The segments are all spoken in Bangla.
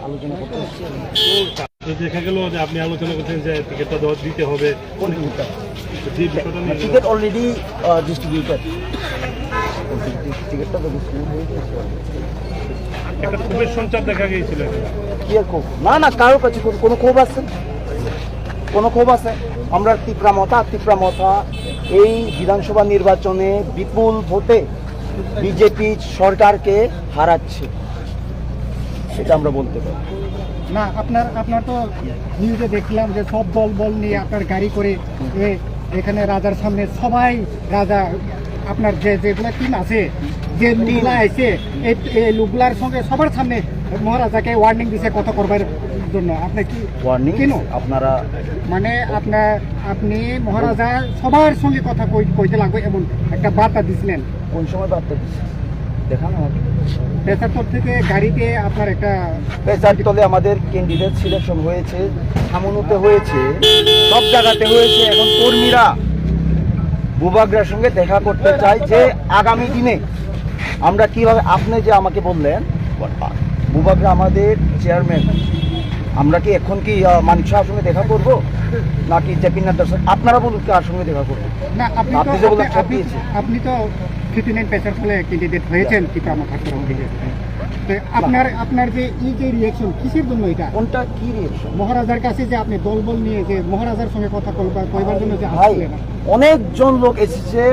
আলোচনা করতে এসেছি। দেখা গেল যে আপনি আলোচনা করছেন যে টিকিটটা দিতে হবে, টিকিট অলরেডি ডিস্ট্রিবিউটেড, টিকিটটা তো ডিস্ট্রিবিউট হয়ে গেছে। একটা ক্ষোভের সঞ্চার দেখা গিয়েছিল। কি আর ক্ষোভ? না না, কারোর কাছে কোনো ক্ষোভ আছে? কোনো ক্ষোভ আছে? আমরা তীব্রামতা এই বিধানসভা নির্বাচনে বিপুল ভোটে বিজেপি সরকারকে হারাচ্ছে, সেটা আমরা বলতে পারি না। আপনার তো নিউজে দেখলাম যে সব বল নিয়ে আপনার গাড়ি করে এখানে রাজার সামনে সবাই রাজা আপনার যেগুলা টিম আছে, যে লোকগুলা আছে, এই লোকগুলার সঙ্গে সবার সামনে মহারাজাকে ওয়ার্নিং দিছে কথা করবার জন্য। আপনি কি ওয়ার্নিং কেন আপনারা মানে আপনি মহারাজা সবার সঙ্গে কথা কইতে লাগবে এমন একটা বার্তা দিছিলেন? কোন সময় বার্তা দিচ্ছি দেখান আমাকে। ৭৫ থেকে গাড়িতে আপনার একটা পেশার তলে আমাদের ক্যান্ডিডেট সিলেকশন হয়েছে, সামনুতে হয়েছে, সব জায়গাতে হয়েছে। এখন কর্মীরা বুবাগ্রার সঙ্গে দেখা করতে চাই যে আগামী দিনে আমরা কিভাবে, আপনি যে আমাকে বললেন বুবাগ্রা আমাদের চেয়ারম্যান, আমরা কি এখন কি মানিক শাহর সঙ্গে দেখা করবো নাকি জেপি নাড্ডার সঙ্গে? আপনারা বলুন কার সঙ্গে দেখা করবো? না, আপনি তো 59 পেশার ফলে ক্যান্ডিডেট হয়েছেন তীব্রামতা আপনার যে এই যে রিয়াকশন কিসের জন্য? এটা কোনটা কি রিয়াকশন? মহারাজার কাছে যে আপনি দলবল নিয়ে যে মহারাজার সঙ্গে কথা কইবার জন্য যে ভাই অনেকজন লোক এসেছে,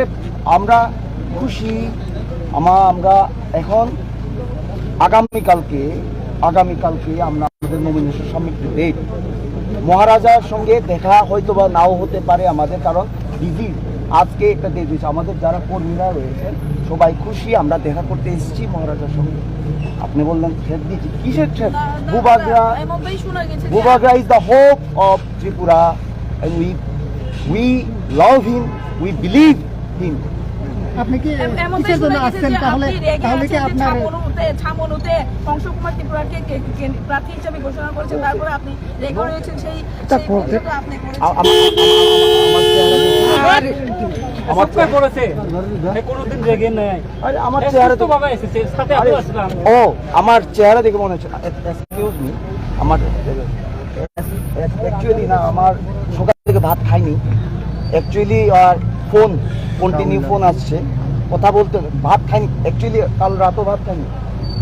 আমরা খুশি। আমরা এখন আগামীকালকে আমরা আমাদের নমিনেশন সাবমিট ডেট, মহারাজার সঙ্গে দেখা হয়তো বা নাও হতে পারে আমাদের, কারণ বিজি আজকে একটা ডেট দিয়েছে। আমাদের যারা কর্মীরা রয়েছেন সবাই খুশি, আমরা দেখা করতে এসেছি মহারাজার সঙ্গে। আপনি বললেন থ্রেট দিয়েছি, কিসের threat? Bubagra is the hope of Tripura and we love him, we believe him. আপনি কি কিসের জন্য আসছেন? তাহলে কি আপনার ছামনুতে অংশকুমার ত্রিপুরাকে প্রার্থী হিসেবে ঘোষণা করেছেন, তারপরে আপনি রেগে রয়েছেন সেই আপনি আমার চেহারা দেখে মনে হচ্ছে আমার অ্যাকচুয়ালি না, আমার সকাল থেকে ভাত খাইনি অ্যাকচুয়ালি, আর কন্টিনিউ ফোন আসছে, কথা বলতে ভাত খাইনি অ্যাকচুয়ালি, কাল রাতও ভাত খাইনি।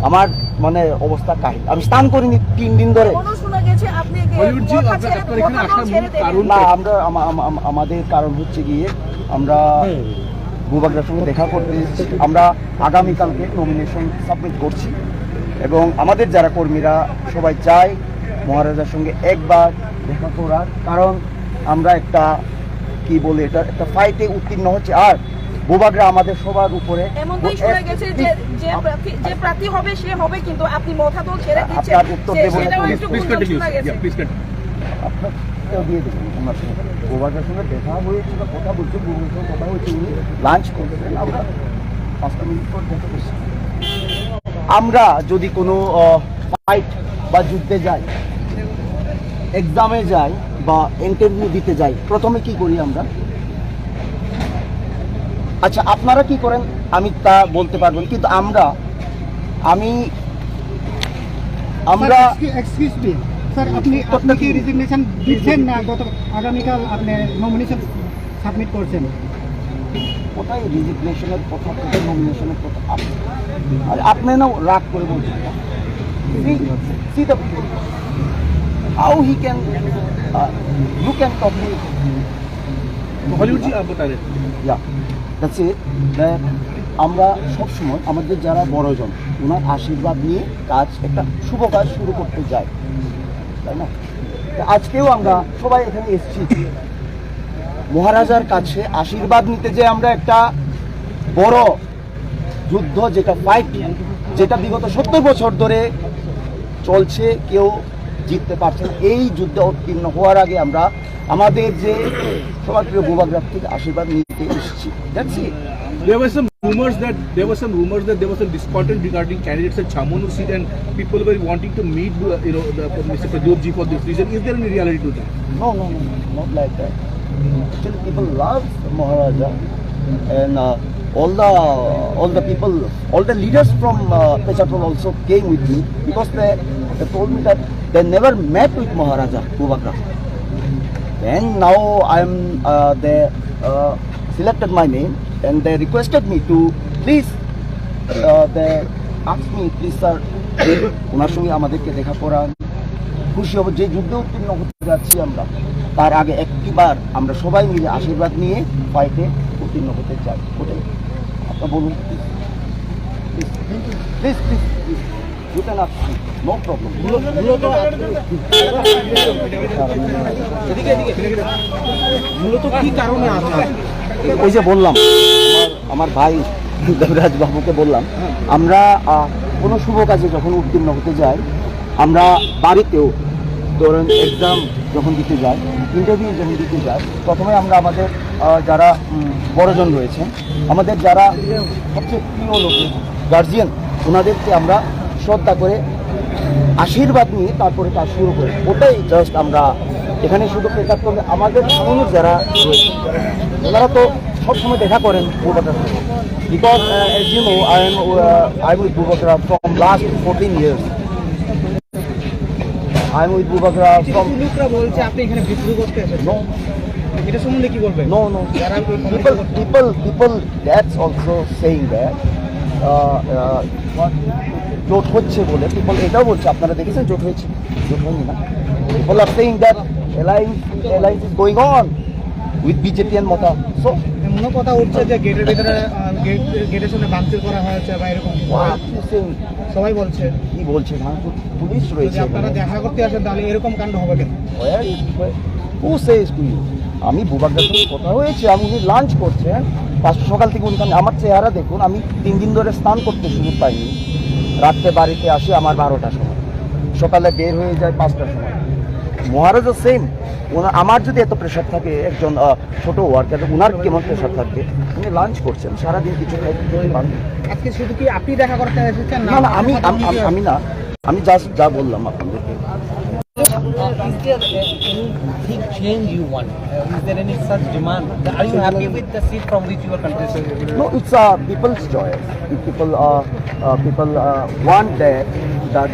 আমার মানে অবস্থা কাহিল, আমি স্নান করিনি 3 দিন ধরে। না, আমরা আমাদের কারণ হচ্ছে গিয়ে আমরা বুবাগ্রার সঙ্গে দেখা করতে এসেছি। আমরা আগামীকালকে নমিনেশন সাবমিট করছি এবং আমাদের যারা কর্মীরা সবাই চাই মহারাজার সঙ্গে একবার দেখা করার, কারণ আমরা একটা কি বলে এটা একটা ফাইটে উত্তীর্ণ হচ্ছে। আর বুবাগ্রা আমাদের সবার উপরে প্রার্থী হবে সে হবে, কিন্তু আপনি মথাদল ছেড়ে দিচ্ছেন। আপনার উত্তর দেব দিয়ে দেবেন। আমার বুবাগ্রার সঙ্গে দেখা হয়েছে বা কথা বলছে, বুবাগ্রার সঙ্গে কথা হয়েছে, উনি লাঞ্চ করবেন, আমরা 5 মিনিট পর দেখা করছি। আমরা যদি কোনো ফাইট বা যুদ্ধে যাই, এক্সামে যাই বা ইন্টারভিউ দিতে যাই, প্রথমে কি করি আমরা? আচ্ছা আপনারা কি করেন আমি তা বলতে পারবেন, কিন্তু আমরা এক্সকিউজ মি স্যার, আপনি কি রেজিগনেশন দিচ্ছেন না? আগামীকাল আপনি নমিনেশন সাবমিট করছেন। কোথায় রেজিগনেশনের কথা, কোথায় নমিনেশনের কথা? আর আপনি না রাগ করে বলছেন how he can you can talk to Hollywood ji aap bata rahe yeah that's it that আমরা সবসময় আমাদের যারা বড়জন ওনার আশীর্বাদ নিয়ে কাজ, একটা শুভ কাজ শুরু করতে যাই, তাই না? আজকেও আমরা সবাই এখানে এসেছি মহারাজার কাছে আশীর্বাদ নিতে, যে আমরা একটা বড় যুদ্ধ, যেটা ফাইট, যেটা বিগত 70 বছর ধরে চলছে, কেউ জিততে পারছে না, এই যুদ্ধে উত্তীর্ণ হওয়ার আগে আমরা আমাদের যে সবার প্রিয় বুবাগ্রা থেকে আশীর্বাদ নিতে এসেছি। That's it. There were some rumors that there was some discontent regarding candidates at Chamonu seat, and people were wanting to meet Mr. Pradopji for this reason. Is there any reality to that? No, not like that. Still, people love Maharaja, and all the people, all the leaders from Pechatol also came with me, because They told me that they never met with Maharaja Bubagra. Then now they selected my name and they requested me to please. They asked me, please sir, ওনার সঙ্গে আমাদেরকে দেখা করান, খুশি হব যে যুদ্ধে উত্তীর্ণ হতে যাচ্ছি আমরা তার আগে একটিবার আমরা সবাই মিলে আশীর্বাদ নিয়ে ফাইটে উত্তীর্ণ হতে চাই। ওটাই আপনার বলুন please please you can ask no problem. মূলত কি কারণে আপনার ওই যে বললাম আমার ভাই দেবরাজ বাবুকে বললাম, আমরা কোনো শুভ কাজে যখন উত্তীর্ণ হতে যাই, আমরা বাড়িতেও ধরেন এক্সাম যখন দিতে যাই, ইন্টারভিউ যখন দিতে যাই, প্রথমে আমরা আমাদের যারা বড়জন রয়েছেন, আমাদের যারা সবচেয়ে প্রিয় লোক গার্জিয়ান, ওনাদেরকে আমরা শ্রদ্ধা করে আশীর্বাদ নিয়ে তারপরে কাজ শুরু করি। ওটাই জাস্ট আমরা এখানে শুধু প্রেকার করলে আমাদের সামনে যারা রয়েছে ওনারা তো সবসময় দেখা করেন বুবাগ্রার সাথে। Because as you know, I'm with Bubagra from last 14 years. I'm with Bubagra from. লোকরা বলছে আপনি এখানে বিদ্রোহ করতে এসেছেন। No, এটা সম্বন্ধে কি বলবেন? no. People. That's also saying that. জোট হচ্ছে বলে people এটাও বলছে, আপনারা দেখেছেন জোট হয়েছে, জোট হয়নি না। People are saying that alliance is going on with BJP and Mata. So. এমন কথা উঠছে যে গেটের ভিতরে গেটের সামনে ভাঙচুর করা হয়েছে বা এরকম সবাই বলছে। কি বলছে? পুলিশ রয়েছে। আপনারা দেখা করতে আসেন তাহলে এরকম কাণ্ড হবে কেন? Who says to you? আমি বুবাগ্রার সঙ্গে কথা হয়েছে, আমি উনি লাঞ্চ করছেন, সকাল থেকে উনি আমার চেহারা দেখুন, আমি 3 দিন ধরে স্নান করতে সুযোগ পাইনি। রাত্রে বাড়িতে আসি আমার 12টার সময়, সকালে বের হয়ে যায় 5টার সময়। মহারাজা সেম, আমার যদি এত প্রেশার থাকে, একজন ছোট ওয়ার্কার ওনার কেমন প্রেশার থাকবে? উনি লাঞ্চ করছেন, সারাদিন কিছু পারবেন। আজকে শুধু কি আপনি দেখা করতে এসেছেন? না না, আমি না, আমি জাস্ট যা বললাম আপনাদেরকে। Is there any change you want? Is there any such demand? Are you happy with the seat from which you are contesting? No, it's people's choice. If people want that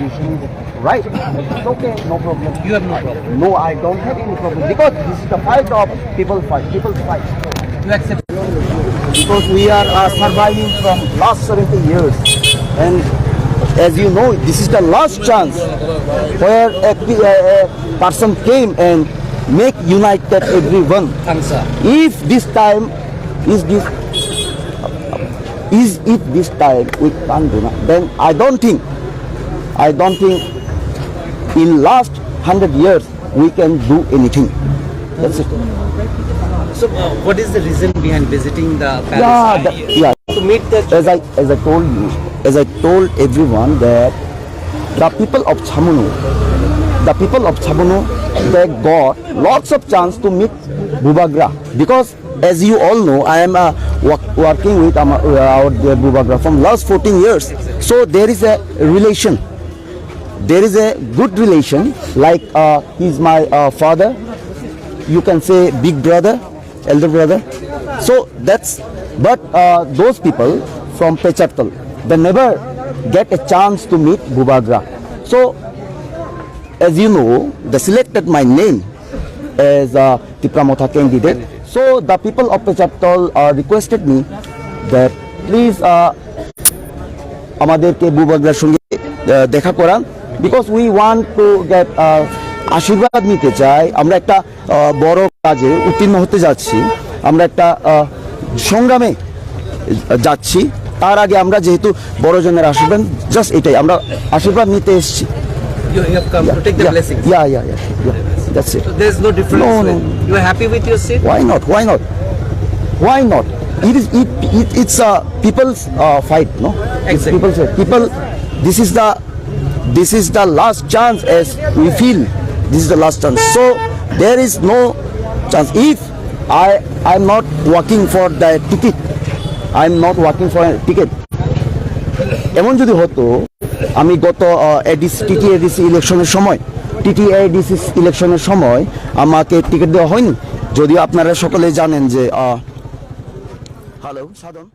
decision is right, it's okay, no problem. You have no problem. No, I don't have any problem because this is the fight of people's fight. You accept? Because we are surviving from last 70 years, and as you know, this is the last chance where a person came and make united everyone. If this time we can't do that, then I don't think in last 100 years we can do anything. That's it. So, what is the reason behind visiting the palace? To meet the. As I told everyone that the people of Chakma, they got lots of chance to meet Bubagra, because as you all know, I am working with our Bubagra from last 14 years. So there is a relation. There is a good relation. Like he's my father. You can say big brother, elder brother. So that's. But those people from Pechattal, they never get a chance to meet Bubagra. So, as you know, they selected my name as a Tipramotha candidate. So, the people of Pechattal requested me that please আমাদেরকে বুবাগ্রার সঙ্গে দেখা করান, because we want to get আশীর্বাদ নিতে চাই। আমরা একটা বড় কাজে উত্তীর্ণ হতে যাচ্ছি, আমরা একটা সংগ্রামে যাচ্ছি। তার আগে আমরা যেহেতু বড়জনের আশীর্বাদ, জাস্ট এটাই আমরা আশীর্বাদ নিতে এসেছি। You have come to take the blessings. Yeah. That's it. So there's no difference. No. You are happy with your seat? Why not? It's a people's fight, no? Exactly. People. This is the last chance, as we feel. This is the last chance. So there is no chance. If I'm not working for the ticket. I'm not working for a ticket. এমন যদি হতো, আমি গত টিটিএডিসি ইলেকশনের সময় আমাকে টিকিট দেওয়া হয়নি, যদিও আপনারা সকলে জানেন যে হ্যালো সাধন।